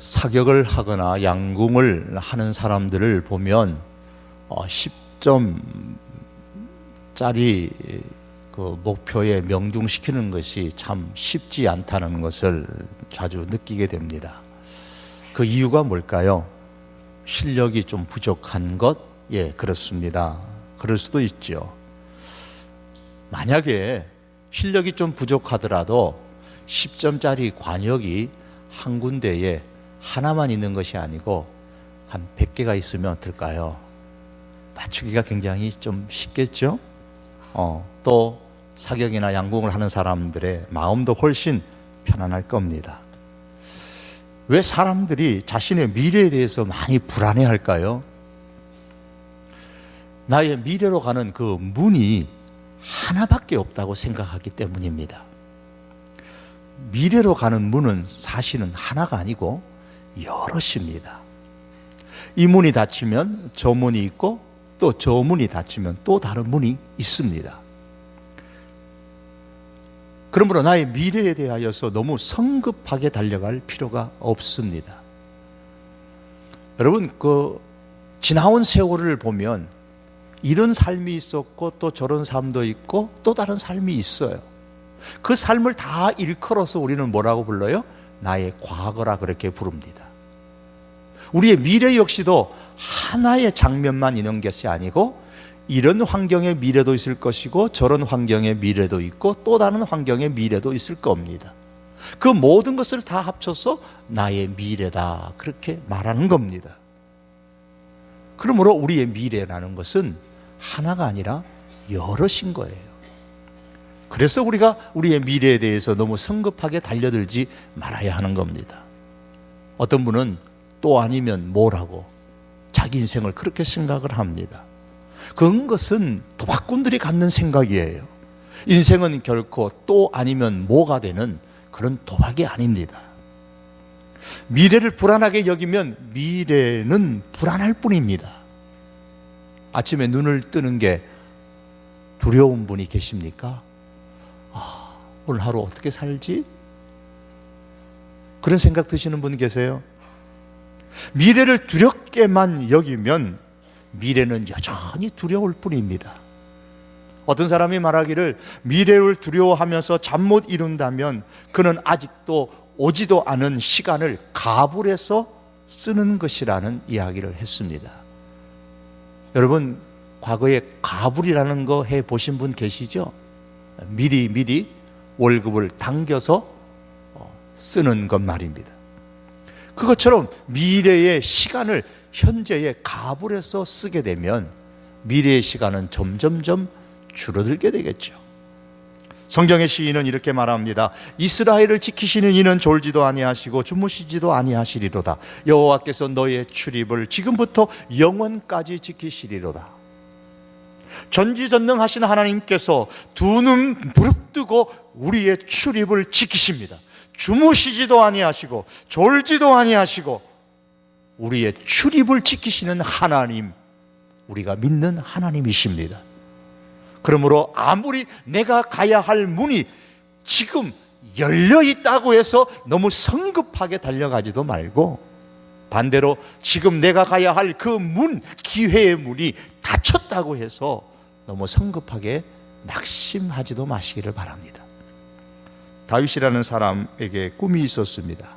사격을 하거나 양궁을 하는 사람들을 보면 10점짜리 그 목표에 명중시키는 것이 참 쉽지 않다는 것을 자주 느끼게 됩니다. 그 이유가 뭘까요? 실력이 좀 부족한 것? 예, 그렇습니다. 그럴 수도 있죠. 만약에 실력이 좀 부족하더라도 10점짜리 관역이 한 군데에 하나만 있는 것이 아니고 한 100개가 있으면 어떨까요? 맞추기가 굉장히 좀 쉽겠죠? 또 사격이나 양궁을 하는 사람들의 마음도 훨씬 편안할 겁니다. 왜 사람들이 자신의 미래에 대해서 많이 불안해할까요? 나의 미래로 가는 그 문이 하나밖에 없다고 생각하기 때문입니다. 미래로 가는 문은 사실은 하나가 아니고 여럿입니다. 이 문이 닫히면 저 문이 있고 또 저 문이 닫히면 또 다른 문이 있습니다. 그러므로 나의 미래에 대하여서 너무 성급하게 달려갈 필요가 없습니다. 여러분, 지나온 세월을 보면 이런 삶이 있었고 또 저런 삶도 있고 또 다른 삶이 있어요. 그 삶을 다 일컬어서 우리는 뭐라고 불러요? 나의 과거라 그렇게 부릅니다. 우리의 미래 역시도 하나의 장면만 있는 것이 아니고 이런 환경의 미래도 있을 것이고 저런 환경의 미래도 있고 또 다른 환경의 미래도 있을 겁니다. 그 모든 것을 다 합쳐서 나의 미래다 그렇게 말하는 겁니다. 그러므로 우리의 미래라는 것은 하나가 아니라 여럿인 거예요. 그래서 우리가 우리의 미래에 대해서 너무 성급하게 달려들지 말아야 하는 겁니다. 어떤 분은 또 아니면 뭐라고 자기 인생을 그렇게 생각을 합니다. 그것은 도박꾼들이 갖는 생각이에요. 인생은 결코 또 아니면 뭐가 되는 그런 도박이 아닙니다. 미래를 불안하게 여기면 미래는 불안할 뿐입니다. 아침에 눈을 뜨는 게 두려운 분이 계십니까? 오늘 하루 어떻게 살지? 그런 생각 드시는 분 계세요? 미래를 두렵게만 여기면 미래는 여전히 두려울 뿐입니다. 어떤 사람이 말하기를 미래를 두려워하면서 잠 못 이룬다면 그는 아직도 오지도 않은 시간을 가불해서 쓰는 것이라는 이야기를 했습니다. 여러분, 과거에 가불이라는 거 해보신 분 계시죠? 미리 월급을 당겨서 쓰는 것 말입니다. 그것처럼 미래의 시간을 현재에 가불해서 쓰게 되면 미래의 시간은 점점점 줄어들게 되겠죠. 성경의 시인은 이렇게 말합니다. 이스라엘을 지키시는 이는 졸지도 아니하시고 주무시지도 아니하시리로다. 여호와께서 너의 출입을 지금부터 영원까지 지키시리로다. 전지전능하신 하나님께서 두 눈 부릅뜨고 우리의 출입을 지키십니다. 주무시지도 아니하시고 졸지도 아니하시고 우리의 출입을 지키시는 하나님, 우리가 믿는 하나님이십니다. 그러므로 아무리 내가 가야 할 문이 지금 열려 있다고 해서 너무 성급하게 달려가지도 말고 반대로 지금 내가 가야 할 그 문, 기회의 문이 닫혔다고 해서 너무 성급하게 낙심하지도 마시기를 바랍니다. 다윗이라는 사람에게 꿈이 있었습니다.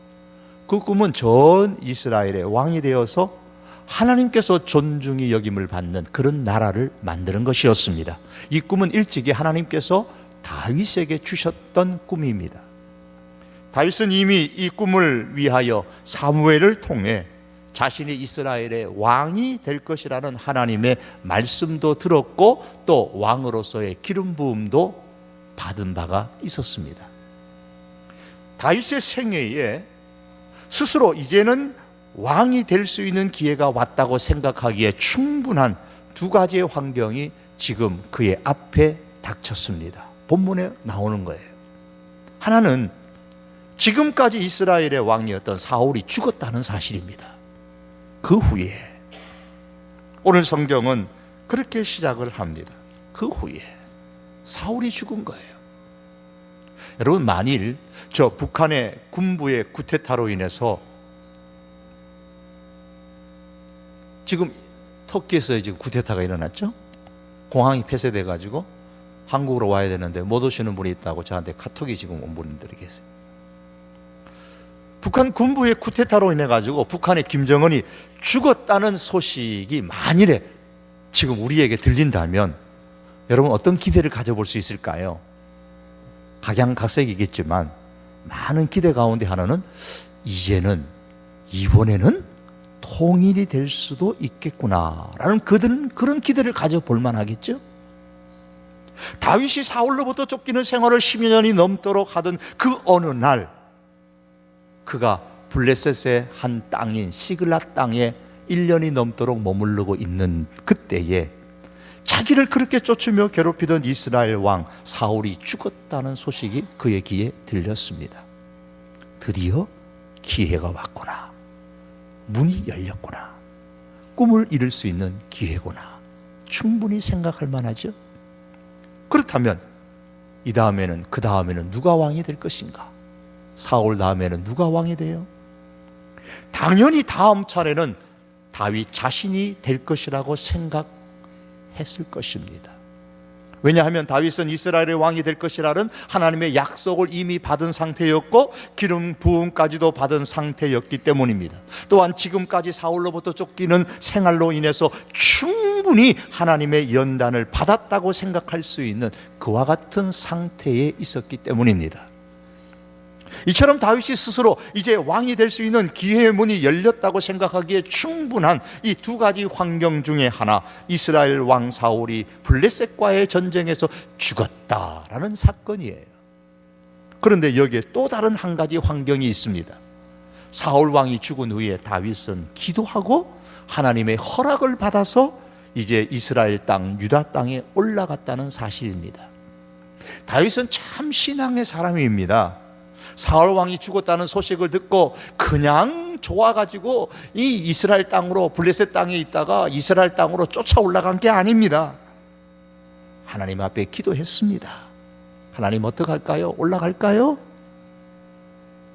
그 꿈은 전 이스라엘의 왕이 되어서 하나님께서 존중이 여김을 받는 그런 나라를 만드는 것이었습니다. 이 꿈은 일찍이 하나님께서 다윗에게 주셨던 꿈입니다. 다윗은 이미 이 꿈을 위하여 사무엘을 통해 자신이 이스라엘의 왕이 될 것이라는 하나님의 말씀도 들었고 또 왕으로서의 기름 부음도 받은 바가 있었습니다. 다윗의 생애에 스스로 이제는 왕이 될 수 있는 기회가 왔다고 생각하기에 충분한 두 가지의 환경이 지금 그의 앞에 닥쳤습니다. 본문에 나오는 거예요. 하나는 지금까지 이스라엘의 왕이었던 사울이 죽었다는 사실입니다. 그 후에 오늘 성경은 그렇게 시작을 합니다. 그 후에 사울이 죽은 거예요. 여러분, 만일 저 북한의 군부의 쿠데타로 인해서 지금 터키에서 지금 쿠데타가 일어났죠. 공항이 폐쇄돼 가지고 한국으로 와야 되는데 못 오시는 분이 있다고 저한테 카톡이 지금 온 분들이 계세요. 북한 군부의 쿠데타로 인해 가지고 북한의 김정은이 죽었다는 소식이 만일에 지금 우리에게 들린다면 여러분 어떤 기대를 가져볼 수 있을까요? 각양각색이겠지만 많은 기대 가운데 하나는 이번에는 통일이 될 수도 있겠구나라는 그런 기대를 가져볼 만하겠죠. 다윗이 사울로부터 쫓기는 생활을 10여 년이 넘도록 하던 그 어느 날 그가 블레셋의 한 땅인 시글랏 땅에 1년이 넘도록 머무르고 있는 그때에 자기를 그렇게 쫓으며 괴롭히던 이스라엘 왕 사울이 죽었다는 소식이 그의 귀에 들렸습니다. 드디어 기회가 왔구나. 문이 열렸구나. 꿈을 이룰 수 있는 기회구나. 충분히 생각할 만하죠. 그렇다면 그 다음에는 누가 왕이 될 것인가? 사울 다음에는 누가 왕이 돼요? 당연히 다음 차례는 다윗 자신이 될 것이라고 생각했을 것입니다. 왜냐하면 다윗은 이스라엘의 왕이 될 것이라는 하나님의 약속을 이미 받은 상태였고 기름 부음까지도 받은 상태였기 때문입니다. 또한 지금까지 사울로부터 쫓기는 생활로 인해서 충분히 하나님의 연단을 받았다고 생각할 수 있는 그와 같은 상태에 있었기 때문입니다. 이처럼 다윗이 스스로 이제 왕이 될 수 있는 기회의 문이 열렸다고 생각하기에 충분한 이 두 가지 환경 중에 하나, 이스라엘 왕 사울이 블레셋과의 전쟁에서 죽었다라는 사건이에요. 그런데 여기에 또 다른 한 가지 환경이 있습니다. 사울 왕이 죽은 후에 다윗은 기도하고 하나님의 허락을 받아서 이제 이스라엘 땅, 유다 땅에 올라갔다는 사실입니다. 다윗은 참 신앙의 사람입니다. 사울 왕이 죽었다는 소식을 듣고 그냥 좋아가지고 이 이스라엘 땅으로, 블레셋 땅에 있다가 이스라엘 땅으로 쫓아 올라간 게 아닙니다. 하나님 앞에 기도했습니다. 하나님 어떡할까요? 올라갈까요?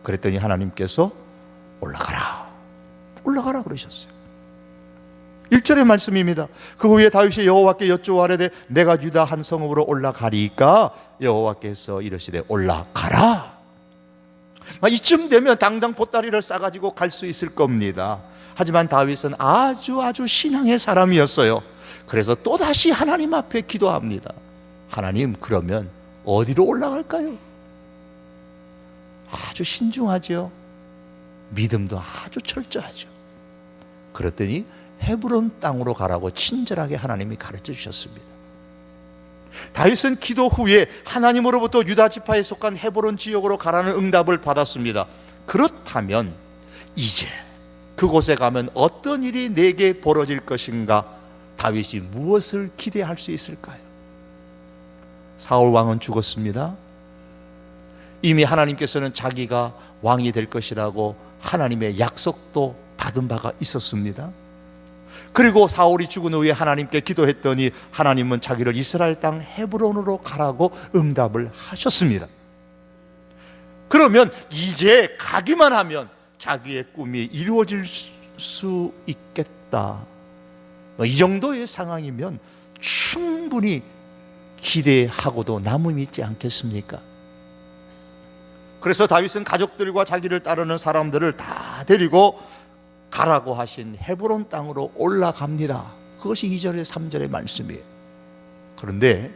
그랬더니 하나님께서 올라가라 그러셨어요. 1절의 말씀입니다. 그 후에 다윗이 여호와께 여쭈아뢰되 내가 유다 한 성읍으로 올라가리까? 여호와께서 이르시되 올라가라. 이쯤 되면 당당 보따리를 싸가지고 갈 수 있을 겁니다. 하지만 다윗은 아주 신앙의 사람이었어요. 그래서 또다시 하나님 앞에 기도합니다. 하나님, 그러면 어디로 올라갈까요? 아주 신중하죠. 믿음도 아주 철저하죠. 그랬더니 헤브론 땅으로 가라고 친절하게 하나님이 가르쳐 주셨습니다. 다윗은 기도 후에 하나님으로부터 유다 지파에 속한 헤브론 지역으로 가라는 응답을 받았습니다. 그렇다면 이제 그곳에 가면 어떤 일이 내게 벌어질 것인가? 다윗이 무엇을 기대할 수 있을까요? 사울 왕은 죽었습니다. 이미 하나님께서는 자기가 왕이 될 것이라고 하나님의 약속도 받은 바가 있었습니다. 그리고 사울이 죽은 후에 하나님께 기도했더니 하나님은 자기를 이스라엘 땅 헤브론으로 가라고 응답을 하셨습니다. 그러면 이제 가기만 하면 자기의 꿈이 이루어질 수 있겠다. 이 정도의 상황이면 충분히 기대하고도 남음이 있지 않겠습니까? 그래서 다윗은 가족들과 자기를 따르는 사람들을 다 데리고 가라고 하신 헤브론 땅으로 올라갑니다. 그것이 2절에 3절의 말씀이에요. 그런데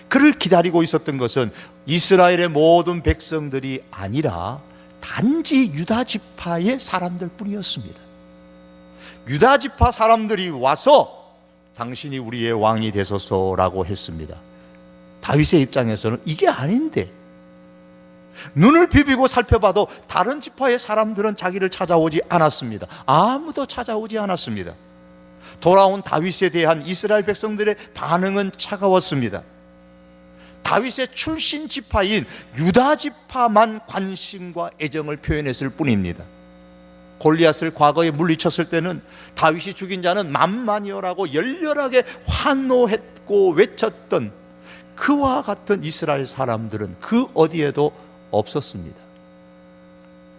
그를 기다리고 있었던 것은 이스라엘의 모든 백성들이 아니라 단지 유다 지파의 사람들 뿐이었습니다. 유다 지파 사람들이 와서 당신이 우리의 왕이 되소서라고 했습니다. 다윗의 입장에서는 이게 아닌데, 눈을 비비고 살펴봐도 다른 지파의 사람들은 자기를 찾아오지 않았습니다. 아무도 찾아오지 않았습니다. 돌아온 다윗에 대한 이스라엘 백성들의 반응은 차가웠습니다. 다윗의 출신 지파인 유다 지파만 관심과 애정을 표현했을 뿐입니다. 골리앗을 과거에 물리쳤을 때는 다윗이 죽인 자는 만만이여라고 열렬하게 환호했고 외쳤던 그와 같은 이스라엘 사람들은 그 어디에도 없었습니다.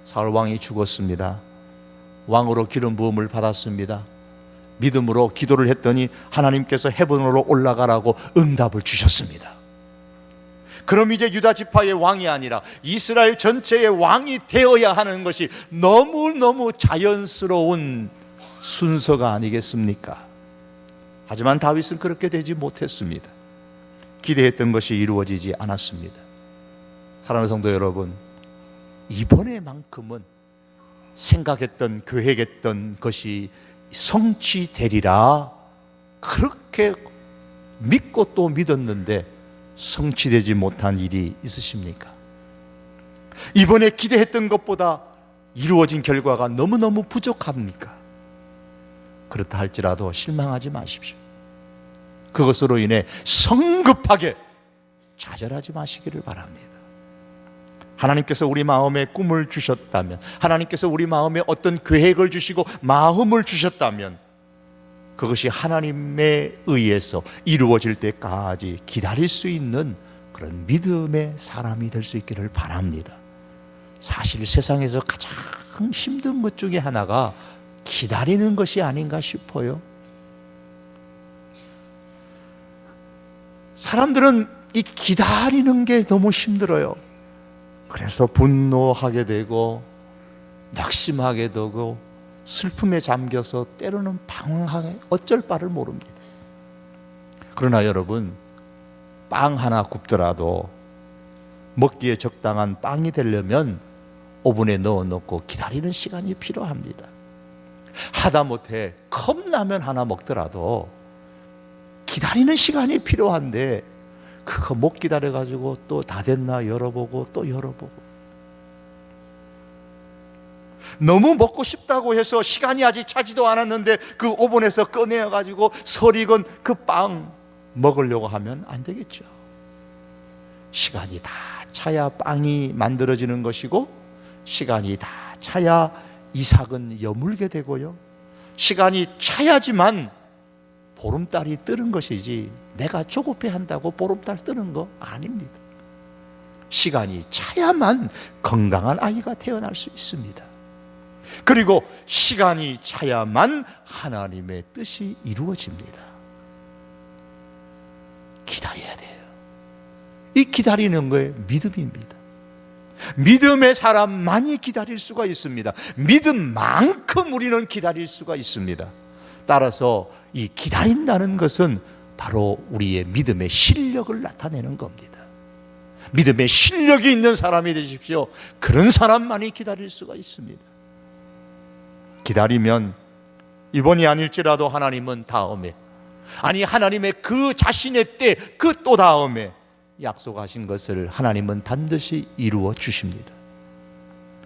사울 왕이 죽었습니다. 왕으로 기름 부음을 받았습니다. 믿음으로 기도를 했더니 하나님께서 헤븐으로 올라가라고 응답을 주셨습니다. 그럼 이제 유다 지파의 왕이 아니라 이스라엘 전체의 왕이 되어야 하는 것이 너무너무 자연스러운 순서가 아니겠습니까? 하지만 다윗은 그렇게 되지 못했습니다. 기대했던 것이 이루어지지 않았습니다. 사랑하는 성도 여러분, 이번에만큼은 생각했던, 계획했던 것이 성취되리라 그렇게 믿고 또 믿었는데 성취되지 못한 일이 있으십니까? 이번에 기대했던 것보다 이루어진 결과가 너무너무 부족합니까? 그렇다 할지라도 실망하지 마십시오. 그것으로 인해 성급하게 좌절하지 마시기를 바랍니다. 하나님께서 우리 마음에 꿈을 주셨다면, 하나님께서 우리 마음에 어떤 계획을 주시고 마음을 주셨다면 그것이 하나님에 의해서 이루어질 때까지 기다릴 수 있는 그런 믿음의 사람이 될 수 있기를 바랍니다. 사실 세상에서 가장 힘든 것 중에 하나가 기다리는 것이 아닌가 싶어요. 사람들은 이 기다리는 게 너무 힘들어요. 그래서 분노하게 되고 낙심하게 되고 슬픔에 잠겨서 때로는 방황하게 어쩔 바를 모릅니다. 그러나 여러분, 빵 하나 굽더라도 먹기에 적당한 빵이 되려면 오븐에 넣어놓고 기다리는 시간이 필요합니다. 하다못해 컵라면 하나 먹더라도 기다리는 시간이 필요한데 그거 못 기다려가지고 또 다 됐나 열어보고 또 열어보고, 너무 먹고 싶다고 해서 시간이 아직 차지도 않았는데 그 오븐에서 꺼내가지고 설익은 그 빵 먹으려고 하면 안 되겠죠. 시간이 다 차야 빵이 만들어지는 것이고, 시간이 다 차야 이삭은 여물게 되고요, 시간이 차야지만 보름달이 뜨는 것이지 내가 조급해한다고 보름달 뜨는 거 아닙니다. 시간이 차야만 건강한 아이가 태어날 수 있습니다. 그리고 시간이 차야만 하나님의 뜻이 이루어집니다. 기다려야 돼요. 이 기다리는 거에 믿음입니다. 믿음의 사람만이 기다릴 수가 있습니다. 믿음만큼 우리는 기다릴 수가 있습니다. 따라서 이 기다린다는 것은 바로 우리의 믿음의 실력을 나타내는 겁니다. 믿음의 실력이 있는 사람이 되십시오. 그런 사람만이 기다릴 수가 있습니다. 기다리면 이번이 아닐지라도 하나님은 다음에, 아니 하나님의 그 자신의 때, 그 또 다음에 약속하신 것을 하나님은 반드시 이루어 주십니다.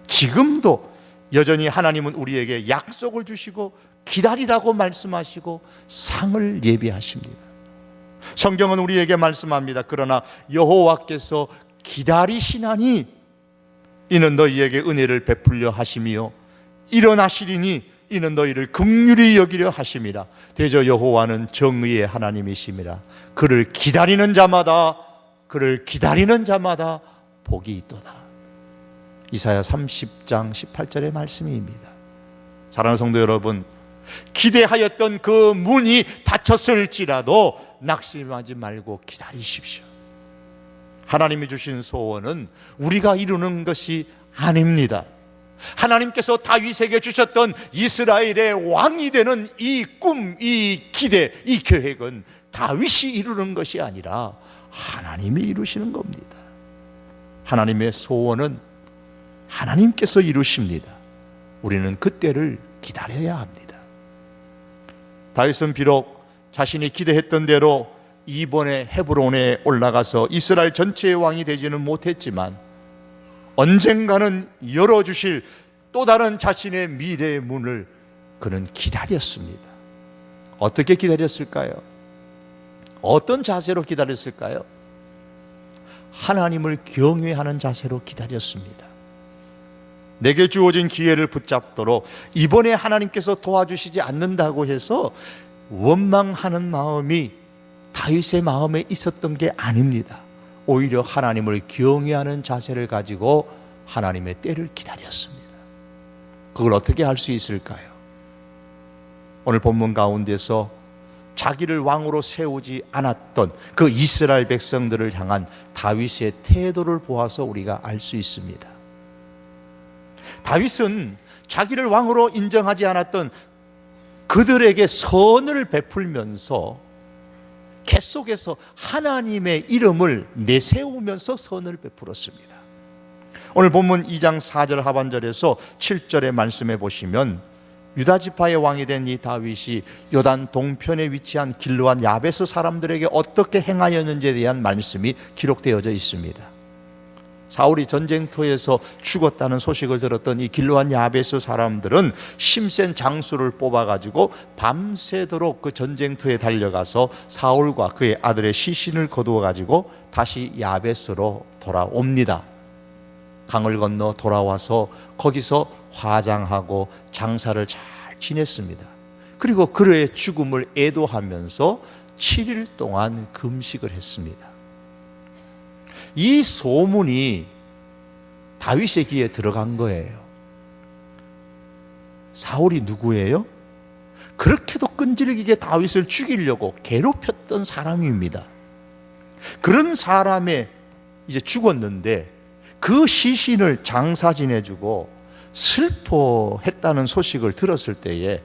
지금도 여전히 하나님은 우리에게 약속을 주시고 기다리라고 말씀하시고 상을 예비하십니다. 성경은 우리에게 말씀합니다. 그러나 여호와께서 기다리시나니 이는 너희에게 은혜를 베풀려 하심이요 일어나시리니 이는 너희를 긍휼히 여기려 하심이라. 대저 여호와는 정의의 하나님이심이라. 그를 기다리는 자마다 복이 있도다. 이사야 30장 18절의 말씀입니다. 사랑하는 성도 여러분, 기대하였던 그 문이 닫혔을지라도 낙심하지 말고 기다리십시오. 하나님이 주신 소원은 우리가 이루는 것이 아닙니다. 하나님께서 다윗에게 주셨던 이스라엘의 왕이 되는 이 꿈, 이 기대, 이 계획은 다윗이 이루는 것이 아니라 하나님이 이루시는 겁니다. 하나님의 소원은 하나님께서 이루십니다. 우리는 그때를 기다려야 합니다. 다윗은 비록 자신이 기대했던 대로 이번에 헤브론에 올라가서 이스라엘 전체의 왕이 되지는 못했지만 언젠가는 열어주실 또 다른 자신의 미래의 문을 그는 기다렸습니다. 어떻게 기다렸을까요? 어떤 자세로 기다렸을까요? 하나님을 경외하는 자세로 기다렸습니다. 내게 주어진 기회를 붙잡도록, 이번에 하나님께서 도와주시지 않는다고 해서 원망하는 마음이 다윗의 마음에 있었던 게 아닙니다. 오히려 하나님을 경외하는 자세를 가지고 하나님의 때를 기다렸습니다. 그걸 어떻게 할 수 있을까요? 오늘 본문 가운데서 자기를 왕으로 세우지 않았던 그 이스라엘 백성들을 향한 다윗의 태도를 보아서 우리가 알 수 있습니다. 다윗은 자기를 왕으로 인정하지 않았던 그들에게 선을 베풀면서 계속해서 하나님의 이름을 내세우면서 선을 베풀었습니다. 오늘 본문 2장 4절 하반절에서 7절의 말씀에 보시면 유다 지파의 왕이 된 이 다윗이 요단 동편에 위치한 길르앗 야베스 사람들에게 어떻게 행하였는지에 대한 말씀이 기록되어져 있습니다. 사울이 전쟁터에서 죽었다는 소식을 들었던 이 길르앗 야베스 사람들은 힘센 장수를 뽑아가지고 밤새도록 그 전쟁터에 달려가서 사울과 그의 아들의 시신을 거두어가지고 다시 야베스로 돌아옵니다. 강을 건너 돌아와서 거기서 화장하고 장사를 잘 지냈습니다. 그리고 그의 죽음을 애도하면서 7일 동안 금식을 했습니다. 이 소문이 다윗의 귀에 들어간 거예요. 사울이 누구예요? 그렇게도 끈질기게 다윗을 죽이려고 괴롭혔던 사람입니다. 그런 사람이 이제 죽었는데 그 시신을 장사 지내주고 슬퍼했다는 소식을 들었을 때에,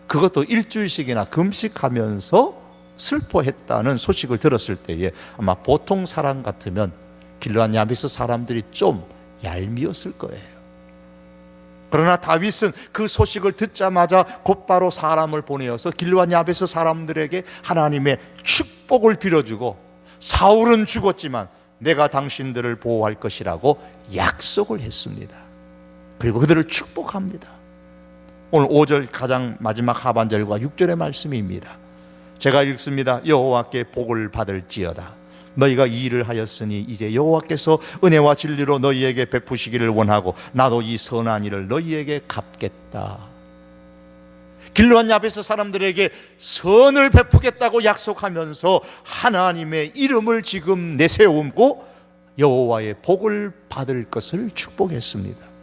그것도 일주일씩이나 금식하면서 슬퍼했다는 소식을 들었을 때에 아마 보통 사람 같으면 길르앗 야베스 사람들이 좀 얄미웠을 거예요. 그러나 다윗은 그 소식을 듣자마자 곧바로 사람을 보내어서 길르앗 야베스 사람들에게 하나님의 축복을 빌어주고, 사울은 죽었지만 내가 당신들을 보호할 것이라고 약속을 했습니다. 그리고 그들을 축복합니다. 오늘 5절 가장 마지막 하반절과 6절의 말씀입니다. 제가 읽습니다. 여호와께 복을 받을지어다. 너희가 이 일을 하였으니 이제 여호와께서 은혜와 진리로 너희에게 베푸시기를 원하고 나도 이 선한 일을 너희에게 갚겠다. 길르앗 야베스 사람들에게 선을 베푸겠다고 약속하면서 하나님의 이름을 지금 내세우고 여호와의 복을 받을 것을 축복했습니다.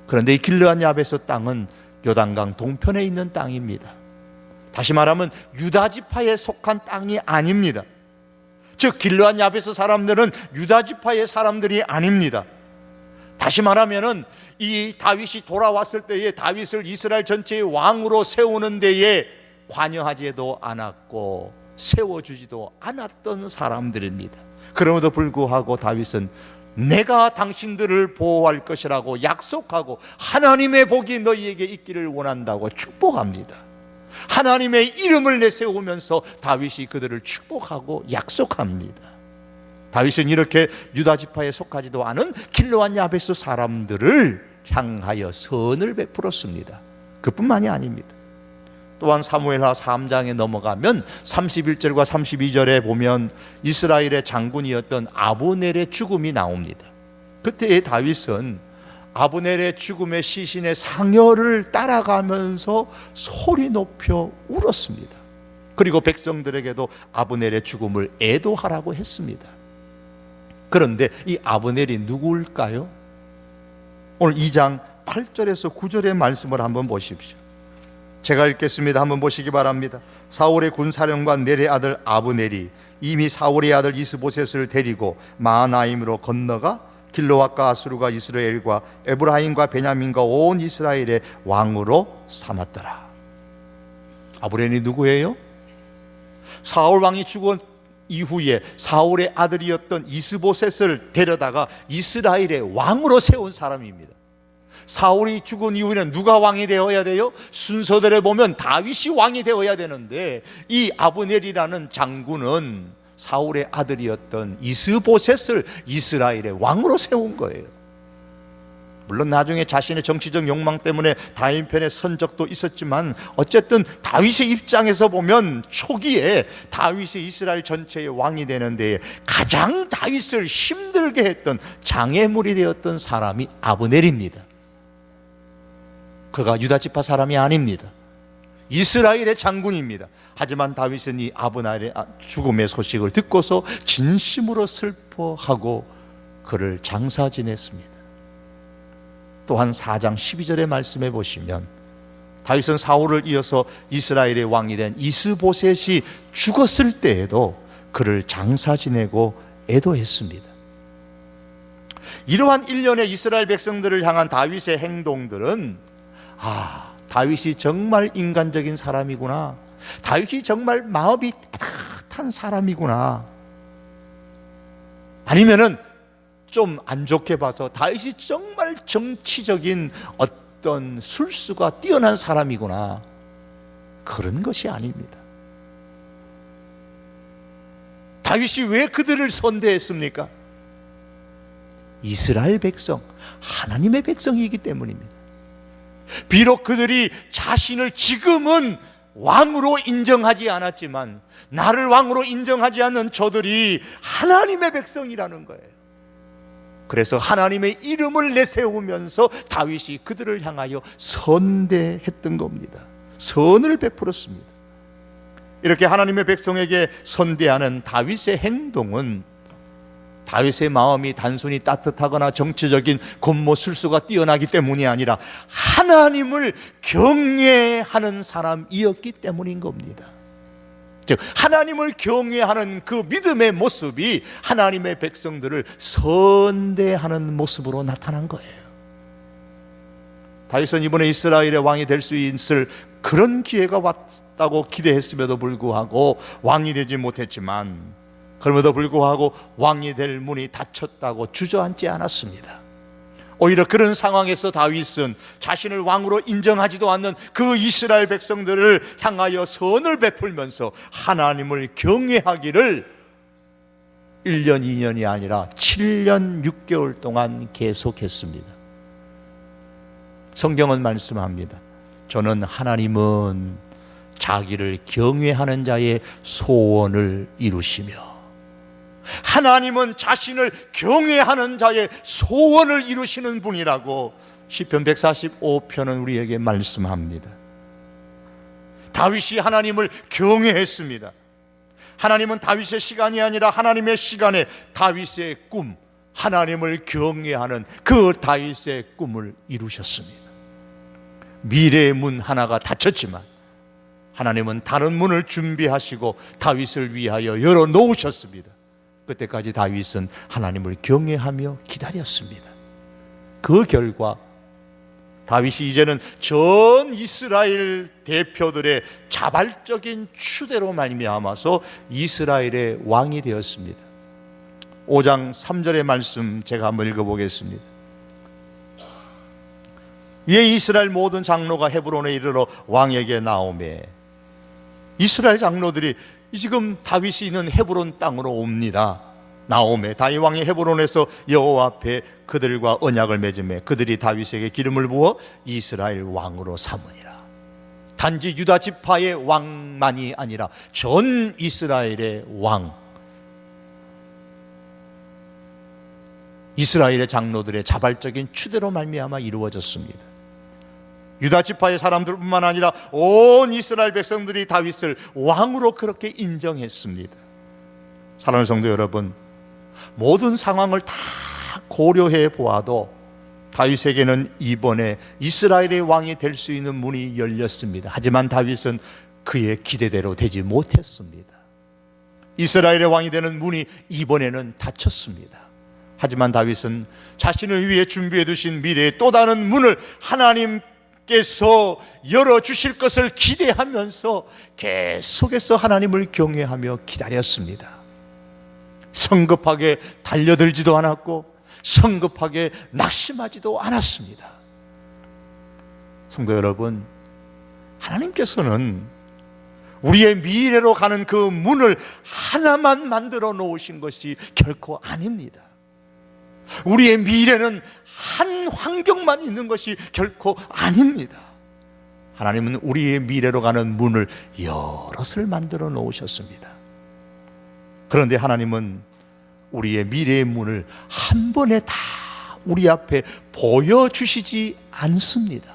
그런데 이 길르앗 야베스 땅은 요단강 동편에 있는 땅입니다. 다시 말하면 유다 지파에 속한 땅이 아닙니다. 즉 길르앗 야베스 사람들은 유다 지파의 사람들이 아닙니다. 다시 말하면은 이 다윗이 돌아왔을 때에 다윗을 이스라엘 전체의 왕으로 세우는 데에 관여하지도 않았고 세워주지도 않았던 사람들입니다. 그럼에도 불구하고 다윗은 내가 당신들을 보호할 것이라고 약속하고 하나님의 복이 너희에게 있기를 원한다고 축복합니다. 하나님의 이름을 내세우면서 다윗이 그들을 축복하고 약속합니다. 다윗은 이렇게 유다 지파에 속하지도 않은 길르앗 야베스 사람들을 향하여 선을 베풀었습니다. 그뿐만이 아닙니다. 또한 사무엘하 3장에 넘어가면 31절과 32절에 보면 이스라엘의 장군이었던 아브넬의 죽음이 나옵니다. 그때 다윗은 아브넬의 죽음의 시신의 상여를 따라가면서 소리 높여 울었습니다. 그리고 백성들에게도 아브넬의 죽음을 애도하라고 했습니다. 그런데 이 아브넬이 누구일까요? 오늘 2장 8절에서 9절의 말씀을 한번 보십시오. 제가 읽겠습니다. 한번 보시기 바랍니다. 사울의 군사령관 넬의 아들 아브넬이 이미 사울의 아들 이스보셋을 데리고 마하나임으로 건너가 길르앗과 아수르가 이스라엘과 에브라임과 베냐민과 온 이스라엘의 왕으로 삼았더라. 아브넬이 누구예요? 사울 왕이 죽은 이후에 사울의 아들이었던 이스보셋을 데려다가 이스라엘의 왕으로 세운 사람입니다. 사울이 죽은 이후에는 누가 왕이 되어야 돼요? 순서대로 보면 다윗이 왕이 되어야 되는데 이 아브넬이라는 장군은 사울의 아들이었던 이스보셋을 이스라엘의 왕으로 세운 거예요. 물론 나중에 자신의 정치적 욕망 때문에 다윗 편에 선 적도 있었지만 어쨌든 다윗의 입장에서 보면 초기에 다윗이 이스라엘 전체의 왕이 되는데 가장 다윗을 힘들게 했던 장애물이 되었던 사람이 아브넬입니다. 그가 유다 지파 사람이 아닙니다. 이스라엘의 장군입니다. 하지만 다윗은 이 아브넬의 죽음의 소식을 듣고서 진심으로 슬퍼하고 그를 장사 지냈습니다. 또한 4장 12절의 말씀에 보시면 다윗은 사울을 이어서 이스라엘의 왕이 된 이스보셋이 죽었을 때에도 그를 장사 지내고 애도했습니다. 이러한 일련의 이스라엘 백성들을 향한 다윗의 행동들은 다윗이 정말 인간적인 사람이구나, 다윗이 정말 마음이 따뜻한 사람이구나, 아니면은 좀 안 좋게 봐서 다윗이 정말 정치적인 어떤 술수가 뛰어난 사람이구나, 그런 것이 아닙니다. 다윗이 왜 그들을 선대했습니까? 이스라엘 백성, 하나님의 백성이기 때문입니다. 비록 그들이 자신을 지금은 왕으로 인정하지 않았지만 나를 왕으로 인정하지 않는 저들이 하나님의 백성이라는 거예요. 그래서 하나님의 이름을 내세우면서 다윗이 그들을 향하여 선대했던 겁니다. 선을 베풀었습니다. 이렇게 하나님의 백성에게 선대하는 다윗의 행동은 다윗의 마음이 단순히 따뜻하거나 정치적인 권모술수가 뛰어나기 때문이 아니라 하나님을 경외하는 사람이었기 때문인 겁니다. 즉 하나님을 경외하는 그 믿음의 모습이 하나님의 백성들을 선대하는 모습으로 나타난 거예요. 다윗은 이번에 이스라엘의 왕이 될 수 있을 그런 기회가 왔다고 기대했음에도 불구하고 왕이 되지 못했지만, 그럼에도 불구하고 왕이 될 문이 닫혔다고 주저앉지 않았습니다. 오히려 그런 상황에서 다윗은 자신을 왕으로 인정하지도 않는 그 이스라엘 백성들을 향하여 선을 베풀면서 하나님을 경외하기를 1년 2년이 아니라 7년 6개월 동안 계속했습니다. 성경은 말씀합니다. 저는 하나님은 자기를 경외하는 자의 소원을 이루시며, 하나님은 자신을 경외하는 자의 소원을 이루시는 분이라고 시편 145편은 우리에게 말씀합니다. 다윗이 하나님을 경외했습니다. 하나님은 다윗의 시간이 아니라 하나님의 시간에 다윗의 꿈, 하나님을 경외하는 그 다윗의 꿈을 이루셨습니다. 미래의 문 하나가 닫혔지만 하나님은 다른 문을 준비하시고 다윗을 위하여 열어놓으셨습니다. 그때까지 다윗은 하나님을 경외하며 기다렸습니다. 그 결과 다윗이 이제는 전 이스라엘 대표들의 자발적인 추대로 말미암아서 이스라엘의 왕이 되었습니다. 5장 3절의 말씀 제가 한번 읽어보겠습니다. 이에 이스라엘 모든 장로가 헤브론에 이르러 왕에게 나오매, 이스라엘 장로들이 지금 다윗이 있는 헤브론 땅으로 옵니다. 나오매 다윗 왕이 헤브론에서 여호와 앞에 그들과 언약을 맺으매 그들이 다윗에게 기름을 부어 이스라엘 왕으로 삼으니라. 단지 유다 지파의 왕만이 아니라 전 이스라엘의 왕, 이스라엘의 장로들의 자발적인 추대로 말미암아 이루어졌습니다. 유다 지파의 사람들뿐만 아니라 온 이스라엘 백성들이 다윗을 왕으로 그렇게 인정했습니다. 사랑하는 성도 여러분, 모든 상황을 다 고려해 보아도 다윗에게는 이번에 이스라엘의 왕이 될 수 있는 문이 열렸습니다. 하지만 다윗은 그의 기대대로 되지 못했습니다. 이스라엘의 왕이 되는 문이 이번에는 닫혔습니다. 하지만 다윗은 자신을 위해 준비해 두신 미래의 또 다른 문을 하나님께서 열어주실 것을 기대하면서 계속해서 하나님을 경외하며 기다렸습니다. 성급하게 달려들지도 않았고 성급하게 낙심하지도 않았습니다. 성도 여러분, 하나님께서는 우리의 미래로 가는 그 문을 하나만 만들어 놓으신 것이 결코 아닙니다. 우리의 미래는 한 환경만 있는 것이 결코 아닙니다. 하나님은 우리의 미래로 가는 문을 여럿을 만들어 놓으셨습니다. 그런데 하나님은 우리의 미래의 문을 한 번에 다 우리 앞에 보여주시지 않습니다.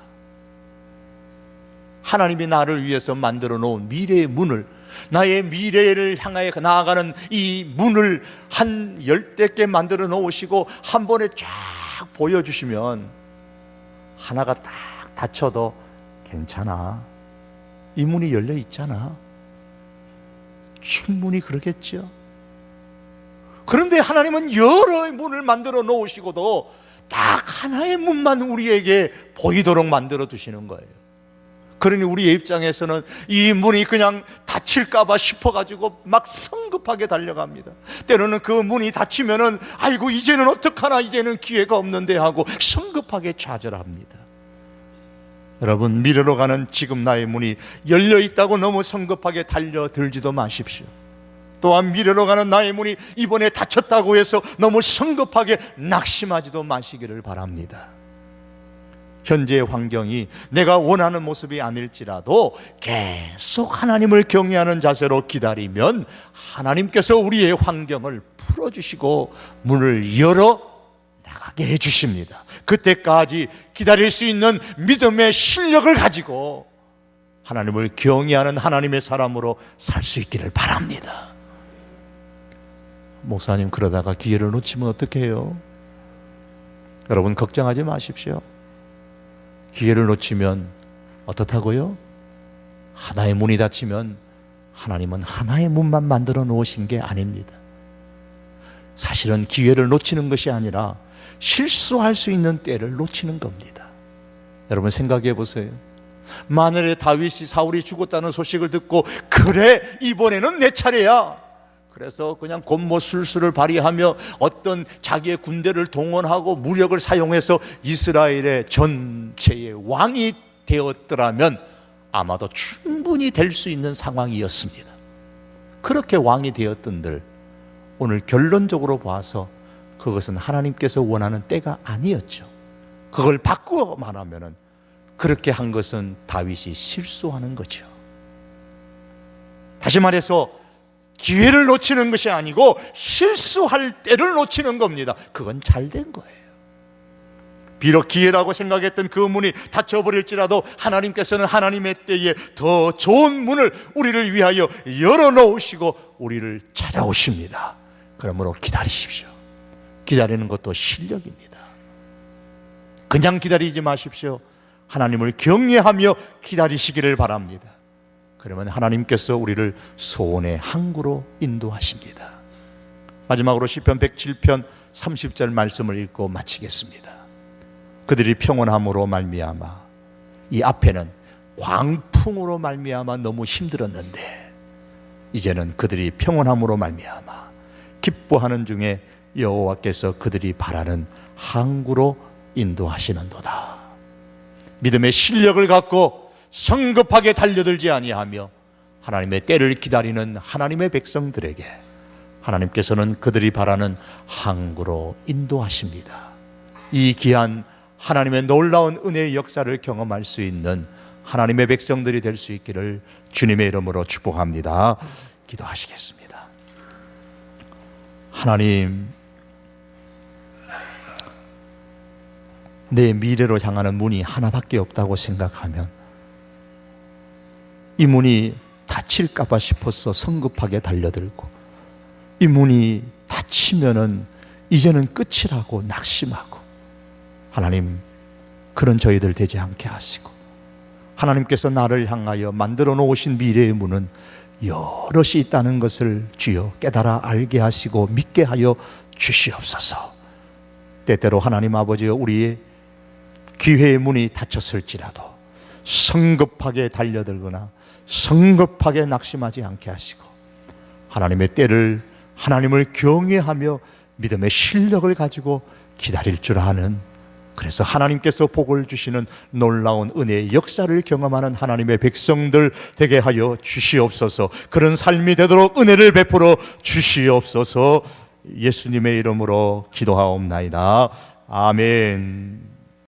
하나님이 나를 위해서 만들어 놓은 미래의 문을, 나의 미래를 향하여 나아가는 이 문을 한 10대 만들어 놓으시고 한 번에 쫙 보여주시면 하나가 딱 닫혀도 괜찮아. 이 문이 열려 있잖아. 충분히 그러겠죠. 그런데 하나님은 여러 문을 만들어 놓으시고도 딱 하나의 문만 우리에게 보이도록 만들어 두시는 거예요. 그러니 우리의 입장에서는 이 문이 그냥 닫힐까봐 싶어가지고 막 성급하게 달려갑니다. 때로는 그 문이 닫히면은 아이고 이제는 어떡하나, 이제는 기회가 없는데 하고 성급하게 좌절합니다. 여러분, 미래로 가는 지금 나의 문이 열려 있다고 너무 성급하게 달려들지도 마십시오. 또한 미래로 가는 나의 문이 이번에 닫혔다고 해서 너무 성급하게 낙심하지도 마시기를 바랍니다. 현재의 환경이 내가 원하는 모습이 아닐지라도 계속 하나님을 경외하는 자세로 기다리면 하나님께서 우리의 환경을 풀어주시고 문을 열어 나가게 해주십니다. 그때까지 기다릴 수 있는 믿음의 실력을 가지고 하나님을 경외하는 하나님의 사람으로 살 수 있기를 바랍니다. 목사님, 그러다가 기회를 놓치면 어떡해요? 여러분, 걱정하지 마십시오. 기회를 놓치면 어떻다고요? 하나의 문이 닫히면 하나님은 하나의 문만 만들어 놓으신 게 아닙니다. 사실은 기회를 놓치는 것이 아니라 실수할 수 있는 때를 놓치는 겁니다. 여러분, 생각해 보세요. 만일에 다윗이 사울이 죽었다는 소식을 듣고 그래, 이번에는 내 차례야, 그래서 그냥 곤모술수를 발휘하며 어떤 자기의 군대를 동원하고 무력을 사용해서 이스라엘의 전체의 왕이 되었더라면 아마도 충분히 될 수 있는 상황이었습니다. 그렇게 왕이 되었던들 오늘 결론적으로 봐서 그것은 하나님께서 원하는 때가 아니었죠. 그걸 바꾸어 말하면 그렇게 한 것은 다윗이 실수하는 거죠. 다시 말해서 기회를 놓치는 것이 아니고 실수할 때를 놓치는 겁니다. 그건 잘된 거예요. 비록 기회라고 생각했던 그 문이 닫혀버릴지라도 하나님께서는 하나님의 때에 더 좋은 문을 우리를 위하여 열어놓으시고 우리를 찾아오십니다. 그러므로 기다리십시오. 기다리는 것도 실력입니다. 그냥 기다리지 마십시오. 하나님을 경외하며 기다리시기를 바랍니다. 그러면 하나님께서 우리를 소원의 항구로 인도하십니다. 마지막으로 시편 107편 30절 말씀을 읽고 마치겠습니다. 그들이 평온함으로 말미암아, 이 앞에는 광풍으로 말미암아 너무 힘들었는데 이제는 그들이 평온함으로 말미암아 기뻐하는 중에 여호와께서 그들이 바라는 항구로 인도하시는도다. 믿음의 실력을 갖고 성급하게 달려들지 아니하며 하나님의 때를 기다리는 하나님의 백성들에게 하나님께서는 그들이 바라는 항구로 인도하십니다. 이 귀한 하나님의 놀라운 은혜의 역사를 경험할 수 있는 하나님의 백성들이 될 수 있기를 주님의 이름으로 축복합니다. 기도하시겠습니다. 하나님, 내 미래로 향하는 문이 하나밖에 없다고 생각하면 이 문이 닫힐까봐 싶어서 성급하게 달려들고, 이 문이 닫히면은 이제는 끝이라고 낙심하고, 하나님, 그런 저희들 되지 않게 하시고 하나님께서 나를 향하여 만들어 놓으신 미래의 문은 여럿이 있다는 것을 주여 깨달아 알게 하시고 믿게 하여 주시옵소서. 때때로 하나님 아버지여, 우리의 기회의 문이 닫혔을지라도 성급하게 달려들거나 성급하게 낙심하지 않게 하시고 하나님의 때를, 하나님을 경외하며 믿음의 실력을 가지고 기다릴 줄 아는, 그래서 하나님께서 복을 주시는 놀라운 은혜의 역사를 경험하는 하나님의 백성들 되게 하여 주시옵소서. 그런 삶이 되도록 은혜를 베풀어 주시옵소서. 예수님의 이름으로 기도하옵나이다. 아멘.